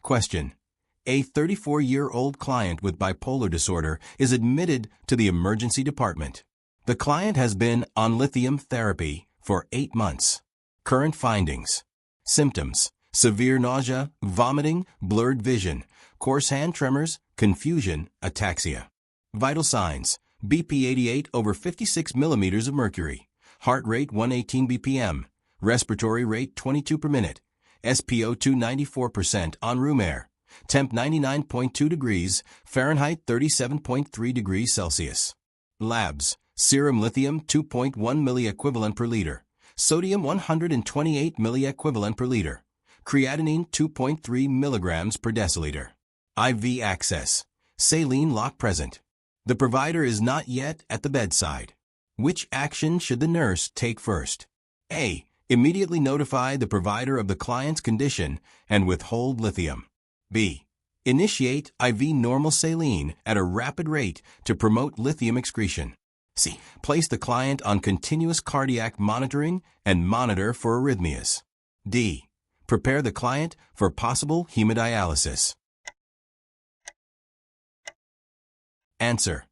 Question. A 34-year-old client with bipolar disorder is admitted to the emergency department. The client has been on lithium therapy for 8 months. Current findings. Symptoms: severe nausea, vomiting, blurred vision, coarse hand tremors, confusion, ataxia. Vital signs: BP 88 over 56 millimeters of mercury, heart rate 118 bpm, respiratory rate 22 per minute, SpO2 94% on room air, temp 99.2 degrees, Fahrenheit 37.3 degrees Celsius. Labs: serum lithium 2.1 milliequivalent per liter, sodium 128 milliequivalent per liter, creatinine 2.3 milligrams per deciliter. IV access: saline lock present. The provider is not yet at the bedside. Which action should the nurse take first? A. Immediately notify the provider of the client's condition and withhold lithium. B. Initiate IV normal saline at a rapid rate to promote lithium excretion. C. Place the client on continuous cardiac monitoring and monitor for arrhythmias. D. Prepare the client for possible hemodialysis. Answer.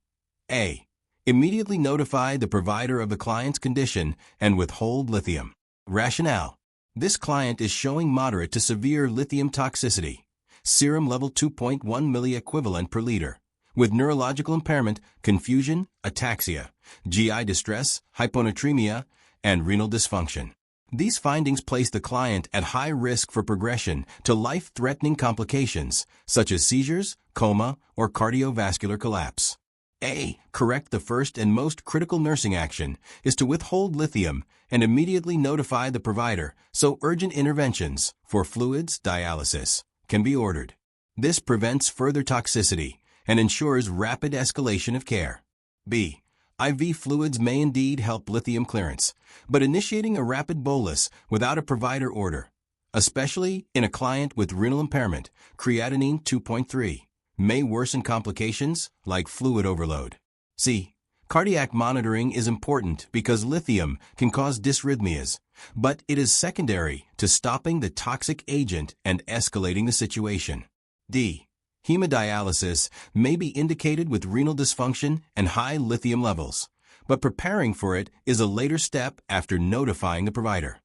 A. Immediately notify the provider of the client's condition and withhold lithium. Rationale. This client is showing moderate to severe lithium toxicity, serum level 2.1 milliequivalent per liter, with neurological impairment, confusion, ataxia, GI distress, hyponatremia, and renal dysfunction. These findings place the client at high risk for progression to life-threatening complications such as seizures, coma, or cardiovascular collapse. A. Correct. The first and most critical nursing action is to withhold lithium and immediately notify the provider so urgent interventions for fluids dialysis can be ordered. This prevents further toxicity and ensures rapid escalation of care. B. IV fluids may indeed help lithium clearance, but initiating a rapid bolus without a provider order, especially in a client with renal impairment, creatinine 2.3, may worsen complications like fluid overload. C. Cardiac monitoring is important because lithium can cause dysrhythmias, but it is secondary to stopping the toxic agent and escalating the situation. D. Hemodialysis may be indicated with renal dysfunction and high lithium levels, but preparing for it is a later step after notifying the provider.